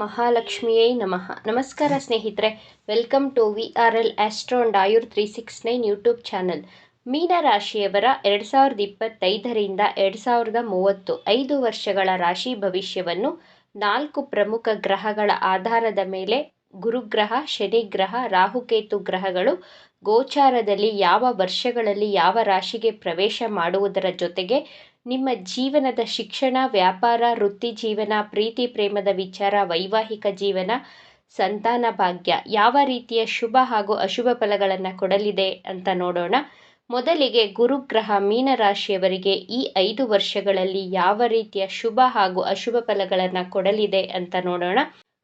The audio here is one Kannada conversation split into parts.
ಮಹಾಲಕ್ಷ್ಮಿಯೇ ನಮಃ. ನಮಸ್ಕಾರ ಸ್ನೇಹಿತರೆ, welcome to VRL astro and Ayur 369 YouTube channel. ಮೀನ ರಾಶಿಯವರ 2025ರಿಂದ 2030 5 ವರ್ಷಗಳ ರಾಶಿ ಭವಿಷ್ಯವನ್ನು 4 ಪ್ರಮುಖ ಗ್ರಹಗಳ ಆಧಾರದ ಮೇಲೆ ಗುರುಗ್ರಹ, ಶನಿಗ್ರಹ, ರಾಹುಕೇತು ಗ್ರಹಗಳು ಗೋಚಾರದಲ್ಲಿ ಯಾವ ವರ್ಷಗಳಲ್ಲಿ ಯಾವ ರಾಶಿಗೆ ಪ್ರವೇಶ ಮಾಡುವುದರ ಜೊತೆಗೆ ನಿಮ್ಮ ಜೀವನದ ಶಿಕ್ಷಣ, ವ್ಯಾಪಾರ, ವೃತ್ತಿ ಜೀವನ, ಪ್ರೀತಿ ಪ್ರೇಮದ ವಿಚಾರ, ವೈವಾಹಿಕ ಜೀವನ, ಸಂತಾನ ಭಾಗ್ಯ ಯಾವ ರೀತಿಯ ಶುಭ ಹಾಗೂ ಅಶುಭ ಫಲಗಳನ್ನು ಕೊಡಲಿದೆ ಅಂತ ನೋಡೋಣ. ಮೊದಲಿಗೆ ಗುರುಗ್ರಹ ಮೀನರಾಶಿಯವರಿಗೆ ಈ 5 ವರ್ಷಗಳಲ್ಲಿ ಯಾವ ರೀತಿಯ ಶುಭ ಹಾಗೂ ಅಶುಭ ಫಲಗಳನ್ನು ಕೊಡಲಿದೆ ಅಂತ ನೋಡೋಣ.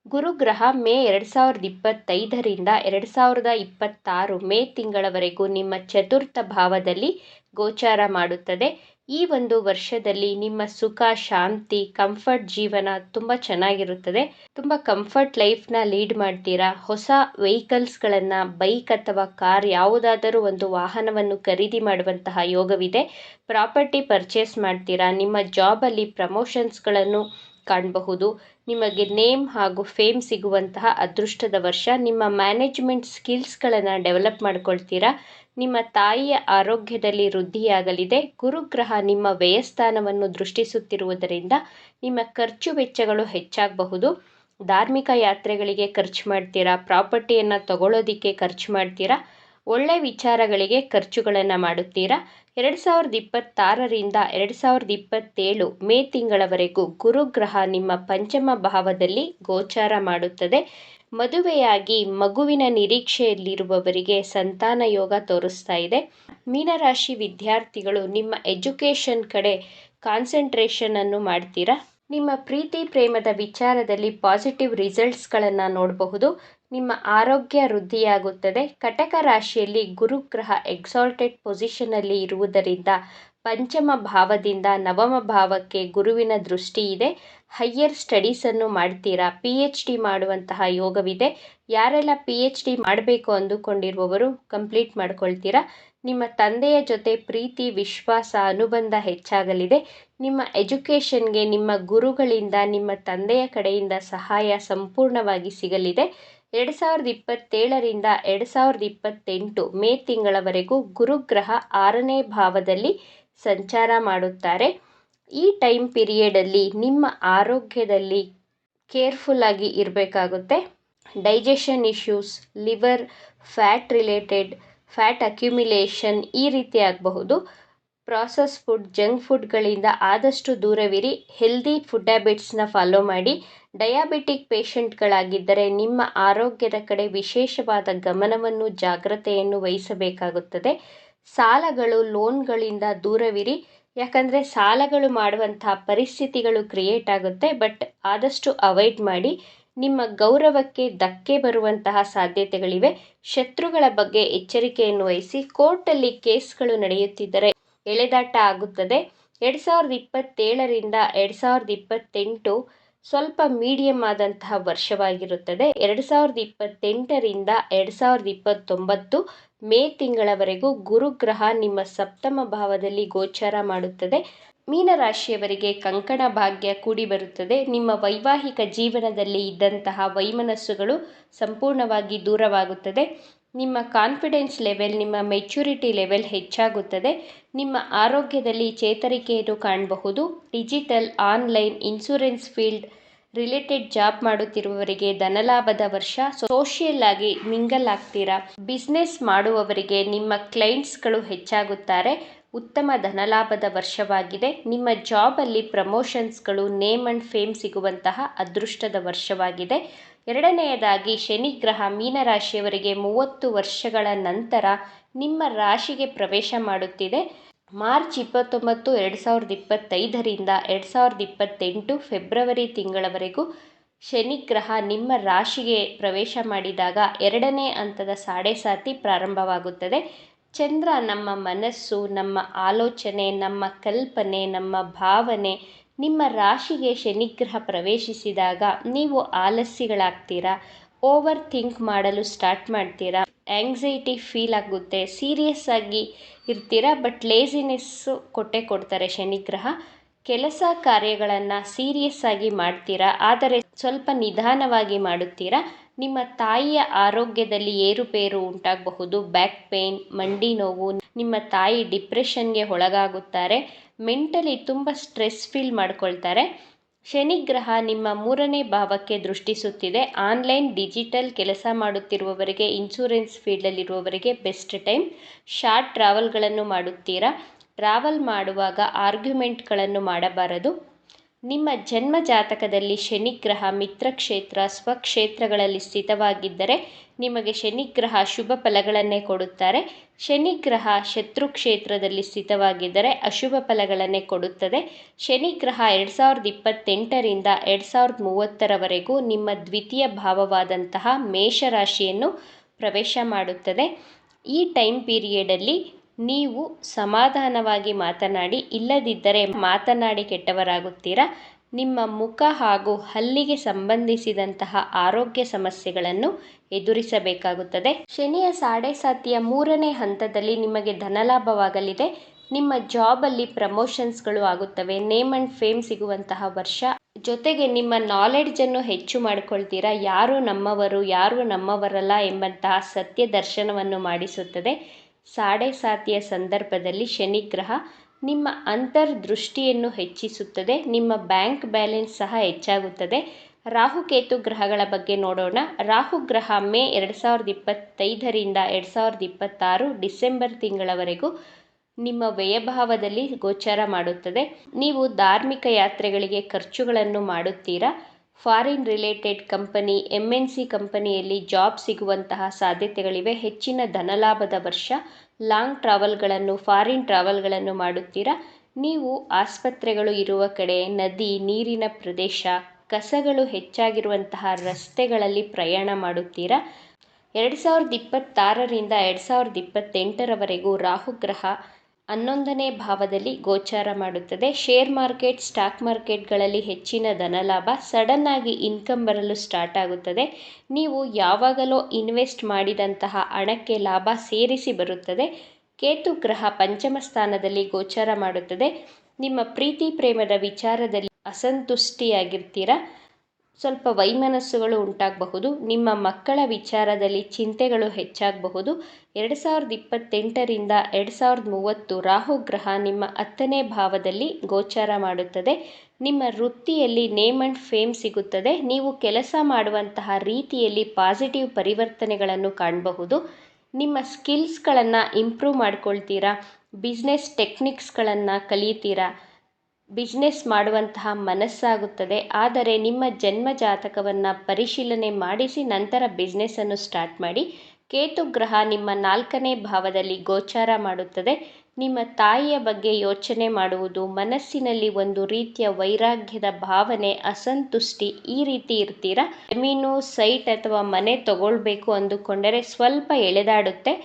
ಗುರುಗ್ರಹ ಮೇ 2025ರಿಂದ 2026 ಮೇ ತಿಂಗಳವರೆಗೂ ನಿಮ್ಮ ಚತುರ್ಥ ಭಾವದಲ್ಲಿ ಗೋಚಾರ ಮಾಡುತ್ತದೆ. ಈ ಒಂದು ವರ್ಷದಲ್ಲಿ ನಿಮ್ಮ ಸುಖ, ಶಾಂತಿ, ಕಂಫರ್ಟ್ ಜೀವನ ತುಂಬ ಚೆನ್ನಾಗಿರುತ್ತದೆ. ತುಂಬ ಕಂಫರ್ಟ್ ಲೈಫ್ನ ಲೀಡ್ ಮಾಡ್ತೀರಾ. ಹೊಸ ವೆಹಿಕಲ್ಸ್ಗಳನ್ನು, ಬೈಕ್ ಅಥವಾ ಕಾರ್ ಯಾವುದಾದರೂ ಒಂದು ವಾಹನವನ್ನು ಖರೀದಿ ಮಾಡುವಂತಹ ಯೋಗವಿದೆ. ಪ್ರಾಪರ್ಟಿ ಪರ್ಚೇಸ್ ಮಾಡ್ತೀರಾ. ನಿಮ್ಮ ಜಾಬಲ್ಲಿ ಪ್ರಮೋಷನ್ಸ್ಗಳನ್ನು ಕಾಣಬಹುದು. ನಿಮಗೆ ನೇಮ್ ಹಾಗೂ ಫೇಮ್ ಸಿಗುವಂತಹ ಅದೃಷ್ಟದ ವರ್ಷ. ನಿಮ್ಮ ಮ್ಯಾನೇಜ್ಮೆಂಟ್ ಸ್ಕಿಲ್ಸ್ಗಳನ್ನು ಡೆವಲಪ್ ಮಾಡ್ಕೊಳ್ತೀರಾ. ನಿಮ್ಮ ತಾಯಿಯ ಆರೋಗ್ಯದಲ್ಲಿ ವೃದ್ಧಿಯಾಗಲಿದೆ. ಗುರುಗ್ರಹ ನಿಮ್ಮ ವ್ಯಯಸ್ಥಾನವನ್ನು ದೃಷ್ಟಿಸುತ್ತಿರುವುದರಿಂದ ನಿಮ್ಮ ಖರ್ಚು ವೆಚ್ಚಗಳು ಹೆಚ್ಚಾಗಬಹುದು. ಧಾರ್ಮಿಕ ಯಾತ್ರೆಗಳಿಗೆ ಖರ್ಚು ಮಾಡ್ತೀರಾ. ಪ್ರಾಪರ್ಟಿಯನ್ನು ತಗೊಳ್ಳೋದಿಕ್ಕೆ ಖರ್ಚು ಮಾಡ್ತೀರಾ. ಒಳ್ಳೆ ವಿಚಾರಗಳಿಗೆ ಖರ್ಚುಗಳನ್ನು ಮಾಡುತ್ತೀರಾ. 2026ರಿಂದ 2027 ಮೇ ತಿಂಗಳವರೆಗೂ ಗುರುಗ್ರಹ ನಿಮ್ಮ ಪಂಚಮ ಭಾವದಲ್ಲಿ ಗೋಚಾರ ಮಾಡುತ್ತದೆ. ಮದುವೆಯಾಗಿ ಮಗುವಿನ ನಿರೀಕ್ಷೆಯಲ್ಲಿರುವವರಿಗೆ ಸಂತಾನ ಯೋಗ ತೋರಿಸ್ತಾ ಇದೆ. ಮೀನರಾಶಿ ವಿದ್ಯಾರ್ಥಿಗಳು ನಿಮ್ಮ ಎಜುಕೇಷನ್ ಕಡೆ ಕಾನ್ಸಂಟ್ರೇಷನ್ ಅನ್ನು ಮಾಡ್ತೀರಾ. ನಿಮ್ಮ ಪ್ರೀತಿ ಪ್ರೇಮದ ವಿಚಾರದಲ್ಲಿ ಪಾಸಿಟಿವ್ ರಿಸಲ್ಟ್ಸ್ಗಳನ್ನು ನೋಡಬಹುದು. ನಿಮ್ಮ ಆರೋಗ್ಯ ವೃದ್ಧಿಯಾಗುತ್ತದೆ. ಕಟಕ ರಾಶಿಯಲ್ಲಿ ಗುರುಗ್ರಹ ಎಕ್ಸಾಲ್ಟೆಡ್ ಪೊಸಿಷನ್ನಲ್ಲಿ ಇರುವುದರಿಂದ ಪಂಚಮ ಭಾವದಿಂದ ನವಮ ಭಾವಕ್ಕೆ ಗುರುವಿನ ದೃಷ್ಟಿ ಇದೆ. ಹೈಯರ್ ಸ್ಟಡೀಸನ್ನು ಮಾಡ್ತೀರಾ. PhD ಮಾಡುವಂತಹ ಯೋಗವಿದೆ. ಯಾರೆಲ್ಲ PhD ಮಾಡಬೇಕು ಅಂದುಕೊಂಡಿರುವವರು ಕಂಪ್ಲೀಟ್ ಮಾಡ್ಕೊಳ್ತೀರಾ. ನಿಮ್ಮ ತಂದೆಯ ಜೊತೆ ಪ್ರೀತಿ, ವಿಶ್ವಾಸ, ಅನುಬಂಧ ಹೆಚ್ಚಾಗಲಿದೆ. ನಿಮ್ಮ ಎಜುಕೇಷನ್ಗೆ ನಿಮ್ಮ ಗುರುಗಳಿಂದ, ನಿಮ್ಮ ತಂದೆಯ ಕಡೆಯಿಂದ ಸಹಾಯ ಸಂಪೂರ್ಣವಾಗಿ ಸಿಗಲಿದೆ. 2027ರಿಂದ 2028 ಮೇ ತಿಂಗಳವರೆಗೂ ಗುರುಗ್ರಹ 6ನೇ ಭಾವದಲ್ಲಿ ಸಂಚಾರ ಮಾಡುತ್ತಾರೆ. ಈ ಟೈಮ್ ಪೀರಿಯಡಲ್ಲಿ ನಿಮ್ಮ ಆರೋಗ್ಯದಲ್ಲಿ ಕೇರ್ಫುಲ್ ಆಗಿ ಇರಬೇಕಾಗುತ್ತೆ. Digestion issues, liver, fat related, fat accumulation ಈ ರೀತಿ ಆಗಬಹುದು. ಪ್ರಾಸೆಸ್ ಫುಡ್, ಜಂಕ್ ಫುಡ್ಗಳಿಂದ ಆದಷ್ಟು ದೂರವಿರಿ. ಹೆಲ್ದಿ ಫುಡ್ ಹ್ಯಾಬಿಟ್ಸ್ನ ಫಾಲೋ ಮಾಡಿ. ಡಯಾಬಿಟಿಕ್ ಪೇಷಂಟ್ಗಳಾಗಿದ್ದರೆ ನಿಮ್ಮ ಆರೋಗ್ಯದ ಕಡೆ ವಿಶೇಷವಾದ ಗಮನವನ್ನು, ಜಾಗ್ರತೆಯನ್ನು ವಹಿಸಬೇಕಾಗುತ್ತದೆ. ಸಾಲಗಳು, ಲೋನ್ಗಳಿಂದ ದೂರವಿರಿ. ಯಾಕಂದರೆ ಸಾಲಗಳು ಮಾಡುವಂತಹ ಪರಿಸ್ಥಿತಿಗಳು ಕ್ರಿಯೇಟ್ ಆಗುತ್ತೆ. ಬಟ್ ಆದಷ್ಟು ಅವಾಯ್ಡ್ ಮಾಡಿ. ನಿಮ್ಮ ಗೌರವಕ್ಕೆ ಧಕ್ಕೆ ಬರುವಂತಹ ಸಾಧ್ಯತೆಗಳಿವೆ. ಶತ್ರುಗಳ ಬಗ್ಗೆ ಎಚ್ಚರಿಕೆಯನ್ನು ವಹಿಸಿ. ಕೋರ್ಟಲ್ಲಿ ಕೇಸ್ಗಳು ನಡೆಯುತ್ತಿದ್ದರೆ ಎಳೆದಾಟ ಆಗುತ್ತದೆ. 2027ರಿಂದ 2028 ಸ್ವಲ್ಪ ಮೀಡಿಯಮ್ ಆದಂತಹ ವರ್ಷವಾಗಿರುತ್ತದೆ. 2028ರಿಂದ 2029 ಮೇ ತಿಂಗಳವರೆಗೂ ಗುರುಗ್ರಹ ನಿಮ್ಮ ಸಪ್ತಮ ಭಾವದಲ್ಲಿ ಗೋಚಾರ ಮಾಡುತ್ತದೆ. ಮೀನರಾಶಿಯವರಿಗೆ ಕಂಕಣ ಭಾಗ್ಯ ಕೂಡಿ ಬರುತ್ತದೆ. ನಿಮ್ಮ ವೈವಾಹಿಕ ಜೀವನದಲ್ಲಿ ಇದ್ದಂತಹ ವೈಮನಸ್ಸುಗಳು ಸಂಪೂರ್ಣವಾಗಿ ದೂರವಾಗುತ್ತದೆ. ನಿಮ್ಮ ಕಾನ್ಫಿಡೆನ್ಸ್ ಲೆವೆಲ್, ನಿಮ್ಮ ಮೆಚ್ಯೂರಿಟಿ ಲೆವೆಲ್ ಹೆಚ್ಚಾಗುತ್ತದೆ. ನಿಮ್ಮ ಆರೋಗ್ಯದಲ್ಲಿ ಚೇತರಿಕೆಯನ್ನು ಕಾಣಬಹುದು. Digital, online, insurance field related job ಮಾಡುತ್ತಿರುವವರಿಗೆ ಧನಲಾಭದ ವರ್ಷ. ಸೋಷಿಯಲ್ ಆಗಿ ಮಿಂಗಲ್ ಆಗ್ತೀರಾ. ಬಿಸ್ನೆಸ್ ಮಾಡುವವರಿಗೆ ನಿಮ್ಮ ಕ್ಲೈಂಟ್ಸ್ಗಳು ಹೆಚ್ಚಾಗುತ್ತಾರೆ. ಉತ್ತಮ ಧನಲಾಭದ ವರ್ಷವಾಗಿದೆ. ನಿಮ್ಮ ಜಾಬಲ್ಲಿ ಪ್ರಮೋಷನ್ಸ್ಗಳು, ನೇಮ್ ಅಂಡ್ ಫೇಮ್ ಸಿಗುವಂತಹ ಅದೃಷ್ಟದ ವರ್ಷವಾಗಿದೆ. ಎರಡನೆಯದಾಗಿ ಶನಿಗ್ರಹ ಮೀನರಾಶಿಯವರಿಗೆ 30 ವರ್ಷಗಳ ನಂತರ ನಿಮ್ಮ ರಾಶಿಗೆ ಪ್ರವೇಶ ಮಾಡುತ್ತಿದೆ. ಮಾರ್ಚ್ 29, 2025ರಿಂದ 2028 ಫೆಬ್ರವರಿ ತಿಂಗಳವರೆಗೂ ಶನಿಗ್ರಹ ನಿಮ್ಮ ರಾಶಿಗೆ ಪ್ರವೇಶ ಮಾಡಿದಾಗ 2ನೇ ಹಂತದ ಸಾಡೆಸಾತಿ ಪ್ರಾರಂಭವಾಗುತ್ತದೆ. ಚಂದ್ರ ನಮ್ಮ ಮನಸ್ಸು, ನಮ್ಮ ಆಲೋಚನೆ, ನಮ್ಮ ಕಲ್ಪನೆ, ನಮ್ಮ ಭಾವನೆ. ನಿಮ್ಮ ರಾಶಿಗೆ ಶನಿಗ್ರಹ ಪ್ರವೇಶಿಸಿದಾಗ ನೀವು ಆಲಸ್ಯಗಳಾಗ್ತೀರಾ. ಓವರ್ ಥಿಂಕ್ ಮಾಡಲು ಸ್ಟಾರ್ಟ್ ಮಾಡ್ತೀರಾ. ಆಂಗ್ಸೈಟಿ ಫೀಲ್ ಆಗುತ್ತೆ. ಸೀರಿಯಸ್ ಆಗಿ ಇರ್ತೀರಾ. ಬಟ್ ಲೇಸಿನೆಸ್ಸು ಕೊಡ್ತಾರೆ ಶನಿಗ್ರಹ. ಕೆಲಸ ಕಾರ್ಯಗಳನ್ನು ಸೀರಿಯಸ್ ಆಗಿ ಮಾಡ್ತೀರಾ. ಆದರೆ ಸ್ವಲ್ಪ ನಿಧಾನವಾಗಿ ಮಾಡುತ್ತೀರಾ. ನಿಮ್ಮ ತಾಯಿಯ ಆರೋಗ್ಯದಲ್ಲಿ ಏರುಪೇರು ಉಂಟಾಗಬಹುದು. ಬ್ಯಾಕ್ ಪೇನ್, ಮಂಡಿ ನೋವು, ನಿಮ್ಮ ತಾಯಿ ಡಿಪ್ರೆಷನ್ಗೆ ಒಳಗಾಗುತ್ತಾರೆ. ಮೆಂಟಲಿ ತುಂಬ ಸ್ಟ್ರೆಸ್ ಫೀಲ್ ಮಾಡ್ಕೊಳ್ತಾರೆ. ಶನಿ ಗ್ರಹ ನಿಮ್ಮ 3ನೇ ಭಾವಕ್ಕೆ ದೃಷ್ಟಿಸುತ್ತಿದೆ. ಆನ್ಲೈನ್ ಡಿಜಿಟಲ್ ಕೆಲಸ ಮಾಡುತ್ತಿರುವವರಿಗೆ, ಇನ್ಶೂರೆನ್ಸ್ ಫೀಲ್ಡಲ್ಲಿರುವವರಿಗೆ ಬೆಸ್ಟ್ ಟೈಮ್. ಶಾರ್ಟ್ ಟ್ರಾವೆಲ್ಗಳನ್ನು ಮಾಡುತ್ತೀರಾ. ಟ್ರಾವೆಲ್ ಮಾಡುವಾಗ ಆರ್ಗ್ಯುಮೆಂಟ್ಗಳನ್ನು ಮಾಡಬಾರದು. ನಿಮ್ಮ ಜನ್ಮ ಜಾತಕದಲ್ಲಿ ಶನಿಗ್ರಹ ಮಿತ್ರಕ್ಷೇತ್ರ, ಸ್ವಕ್ಷೇತ್ರಗಳಲ್ಲಿ ಸ್ಥಿತವಾಗಿದ್ದರೆ ನಿಮಗೆ ಶನಿಗ್ರಹ ಶುಭ ಫಲಗಳನ್ನೇ ಕೊಡುತ್ತಾರೆ. ಶನಿಗ್ರಹ ಶತ್ರು ಕ್ಷೇತ್ರದಲ್ಲಿ ಸ್ಥಿತವಾಗಿದ್ದರೆ ಅಶುಭ ಫಲಗಳನ್ನೇ ಕೊಡುತ್ತದೆ. ಶನಿಗ್ರಹ 2028ರಿಂದ 2030ರವರೆಗೂ ನಿಮ್ಮ ದ್ವಿತೀಯ ಭಾವವಾದಂತಹ ಮೇಷರಾಶಿಯನ್ನು ಪ್ರವೇಶ ಮಾಡುತ್ತದೆ. ಈ ಟೈಮ್ ಪೀರಿಯಡಲ್ಲಿ ನೀವು ಸಮಾಧಾನವಾಗಿ ಮಾತನಾಡಿ, ಇಲ್ಲದಿದ್ದರೆ ಮಾತನಾಡಿ ಕೆಟ್ಟವರಾಗುತ್ತೀರಾ. ನಿಮ್ಮ ಮುಖ ಹಾಗೂ ಹಲ್ಲಿಗೆ ಸಂಬಂಧಿಸಿದಂತಹ ಆರೋಗ್ಯ ಸಮಸ್ಯೆಗಳನ್ನು ಎದುರಿಸಬೇಕಾಗುತ್ತದೆ. ಶನಿಯ ಸಾಡೆಸಾತಿಯ 3ನೇ ಹಂತದಲ್ಲಿ ನಿಮಗೆ ಧನಲಾಭವಾಗಲಿದೆ. ನಿಮ್ಮ ಜಾಬಲ್ಲಿ ಪ್ರಮೋಷನ್ಸ್ಗಳು ಆಗುತ್ತವೆ. ನೇಮ್ ಆ್ಯಂಡ್ ಫೇಮ್ ಸಿಗುವಂತಹ ವರ್ಷ. ಜೊತೆಗೆ ನಿಮ್ಮ ನಾಲೆಡ್ಜನ್ನು ಹೆಚ್ಚು ಮಾಡಿಕೊಳ್ತೀರಾ. ಯಾರು ನಮ್ಮವರು, ಯಾರು ನಮ್ಮವರಲ್ಲ ಎಂಬಂತಹ ಸತ್ಯ ದರ್ಶನವನ್ನು ಮಾಡಿಸುತ್ತದೆ. ಸಾಡೆಸಾತಿಯ ಸಂದರ್ಭದಲ್ಲಿ ಶನಿಗ್ರಹ ನಿಮ್ಮ ಅಂತರ್ದೃಷ್ಟಿಯನ್ನು ಹೆಚ್ಚಿಸುತ್ತದೆ. ನಿಮ್ಮ ಬ್ಯಾಂಕ್ ಬ್ಯಾಲೆನ್ಸ್ ಸಹ ಹೆಚ್ಚಾಗುತ್ತದೆ. ರಾಹುಕೇತು ಗ್ರಹಗಳ ಬಗ್ಗೆ ನೋಡೋಣ. ರಾಹು ಗ್ರಹ ಮೇ 2025ರಿಂದ 2026 ಡಿಸೆಂಬರ್ ತಿಂಗಳವರೆಗೂ ನಿಮ್ಮ ವ್ಯಯಭಾವದಲ್ಲಿ ಗೋಚಾರ ಮಾಡುತ್ತದೆ. ನೀವು ಧಾರ್ಮಿಕ ಯಾತ್ರೆಗಳಿಗೆ ಖರ್ಚುಗಳನ್ನು ಮಾಡುತ್ತೀರಾ. ಫಾರಿನ್ ರಿಲೇಟೆಡ್ ಕಂಪನಿ, MNC ಕಂಪನಿಯಲ್ಲಿ ಜಾಬ್ ಸಿಗುವಂತಹ ಸಾಧ್ಯತೆಗಳಿವೆ. ಹೆಚ್ಚಿನ ಧನಲಾಭದ ವರ್ಷ. ಲಾಂಗ್ ಟ್ರಾವೆಲ್ಗಳನ್ನು, ಫಾರಿನ್ ಟ್ರಾವೆಲ್ಗಳನ್ನು ಮಾಡುತ್ತೀರಾ. ನೀವು ಆಸ್ಪತ್ರೆಗಳು ಇರುವ ಕಡೆ, ನದಿ, ನೀರಿನ ಪ್ರದೇಶ, ಕಸಗಳು ಹೆಚ್ಚಾಗಿರುವಂತಹ ರಸ್ತೆಗಳಲ್ಲಿ ಪ್ರಯಾಣ ಮಾಡುತ್ತೀರಾ. 2026ರಿಂದ 2028ರವರೆಗೂ ರಾಹುಗ್ರಹ 11ನೇ ಭಾವದಲ್ಲಿ ಗೋಚಾರ ಮಾಡುತ್ತದೆ. ಶೇರ್ ಮಾರ್ಕೆಟ್, ಸ್ಟಾಕ್ ಮಾರ್ಕೆಟ್ಗಳಲ್ಲಿ ಹೆಚ್ಚಿನ ಧನಲಾಭ. ಸಡನ್ ಆಗಿ ಇನ್ಕಮ್ ಬರಲು ಸ್ಟಾರ್ಟ್ ಆಗುತ್ತದೆ. ನೀವು ಯಾವಾಗಲೋ ಇನ್ವೆಸ್ಟ್ ಮಾಡಿದಂತಹ ಹಣಕ್ಕೆ ಲಾಭ ಸೇರಿಸಿ ಬರುತ್ತದೆ. ಕೇತು ಗ್ರಹ 5ಮ ಸ್ಥಾನದಲ್ಲಿ ಗೋಚಾರ ಮಾಡುತ್ತದೆ. ನಿಮ್ಮ ಪ್ರೀತಿ ಪ್ರೇಮದ ವಿಚಾರದಲ್ಲಿ ಅಸಂತುಷ್ಟಿಯಾಗಿರ್ತೀರ. ಸ್ವಲ್ಪ ವೈಮನಸ್ಸುಗಳು ಉಂಟಾಗಬಹುದು. ನಿಮ್ಮ ಮಕ್ಕಳ ವಿಚಾರದಲ್ಲಿ ಚಿಂತೆಗಳು ಹೆಚ್ಚಾಗಬಹುದು. 2028ರಿಂದ 2030 ರಾಹುಗ್ರಹ ನಿಮ್ಮ 10ನೇ ಭಾವದಲ್ಲಿ ಗೋಚಾರ ಮಾಡುತ್ತದೆ. ನಿಮ್ಮ ವೃತ್ತಿಯಲ್ಲಿ ನೇಮ್ ಆ್ಯಂಡ್ ಫೇಮ್ ಸಿಗುತ್ತದೆ. ನೀವು ಕೆಲಸ ಮಾಡುವಂತಹ ರೀತಿಯಲ್ಲಿ ಪಾಸಿಟಿವ್ ಪರಿವರ್ತನೆಗಳನ್ನು ಕಾಣಬಹುದು. ನಿಮ್ಮ ಸ್ಕಿಲ್ಸ್ಗಳನ್ನು ಇಂಪ್ರೂವ್ ಮಾಡ್ಕೊಳ್ತೀರಾ. ಬಿಸ್ನೆಸ್ ಟೆಕ್ನಿಕ್ಸ್ಗಳನ್ನು ಕಲಿತೀರಾ. ಬಿಸ್ನೆಸ್ ಮಾಡುವಂತಹ ಮನಸ್ಸಾಗುತ್ತದೆ. ಆದರೆ ನಿಮ್ಮ ಜನ್ಮ ಜಾತಕವನ್ನು ಪರಿಶೀಲನೆ ಮಾಡಿಸಿ ನಂತರ ಬಿಸ್ನೆಸ್ಸನ್ನು ಸ್ಟಾರ್ಟ್ ಮಾಡಿ. ಕೇತು ಗ್ರಹ ನಿಮ್ಮ 4ನೇ ಭಾವದಲ್ಲಿ ಗೋಚಾರ ಮಾಡುತ್ತದೆ. ನಿಮ್ಮ ತಾಯಿಯ ಬಗ್ಗೆ ಯೋಚನೆ ಮಾಡುವುದು, ಮನಸ್ಸಿನಲ್ಲಿ ಒಂದು ರೀತಿಯ ವೈರಾಗ್ಯದ ಭಾವನೆ, ಅಸಂತುಷ್ಟಿ, ಈ ರೀತಿ ಇರ್ತೀರಾ. ಜಮೀನು, ಸೈಟ್ ಅಥವಾ ಮನೆ ತಗೊಳ್ಬೇಕು ಅಂದುಕೊಂಡರೆ ಸ್ವಲ್ಪ ಎಳೆದಾಡುತ್ತೆ.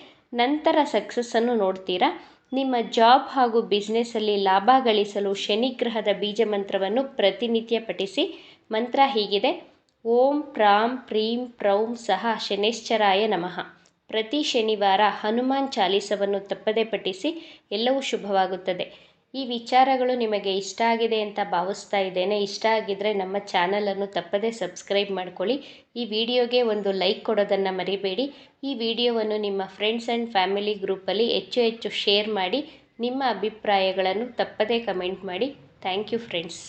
ನಂತರ ಸಕ್ಸಸ್ಸನ್ನು ನೋಡ್ತೀರಾ. ನಿಮ್ಮ ಜಾಬ್ ಹಾಗೂ ಬಿಸ್ನೆಸ್ಸಲ್ಲಿ ಲಾಭ ಗಳಿಸಲು ಶನಿಗ್ರಹದ ಬೀಜ ಮಂತ್ರವನ್ನು ಪ್ರತಿನಿತ್ಯ ಪಠಿಸಿ. ಮಂತ್ರ ಹೀಗಿದೆ: ಓಂ ಪ್ರಾಂ ಪ್ರೀಂ ಪ್ರೌಂ ಸಹ ಶನೈಶ್ಚರಾಯ ನಮಃ. ಪ್ರತಿ ಶನಿವಾರ ಹನುಮಾನ್ ಚಾಲೀಸವನ್ನು ತಪ್ಪದೆ ಪಠಿಸಿ. ಎಲ್ಲವೂ ಶುಭವಾಗುತ್ತದೆ. ಈ ವಿಚಾರಗಳು ನಿಮಗೆ ಇಷ್ಟ ಆಗಿದೆ ಅಂತ ಭಾವಿಸ್ತಾ ಇದ್ದೇನೆ. ಇಷ್ಟ ಆಗಿದ್ದರೆ ನಮ್ಮ ಚಾನಲನ್ನು ತಪ್ಪದೆ ಸಬ್ಸ್ಕ್ರೈಬ್ ಮಾಡ್ಕೊಳ್ಳಿ. ಈ ವಿಡಿಯೋಗೆ ಒಂದು ಲೈಕ್ ಕೊಡೋದನ್ನು ಮರಿಬೇಡಿ. ಈ ವಿಡಿಯೋವನ್ನು ನಿಮ್ಮ ಫ್ರೆಂಡ್ಸ್ ಆ್ಯಂಡ್ ಫ್ಯಾಮಿಲಿ ಗ್ರೂಪಲ್ಲಿ ಹೆಚ್ಚು ಶೇರ್ ಮಾಡಿ. ನಿಮ್ಮ ಅಭಿಪ್ರಾಯಗಳನ್ನು ತಪ್ಪದೇ ಕಮೆಂಟ್ ಮಾಡಿ. Thank you friends.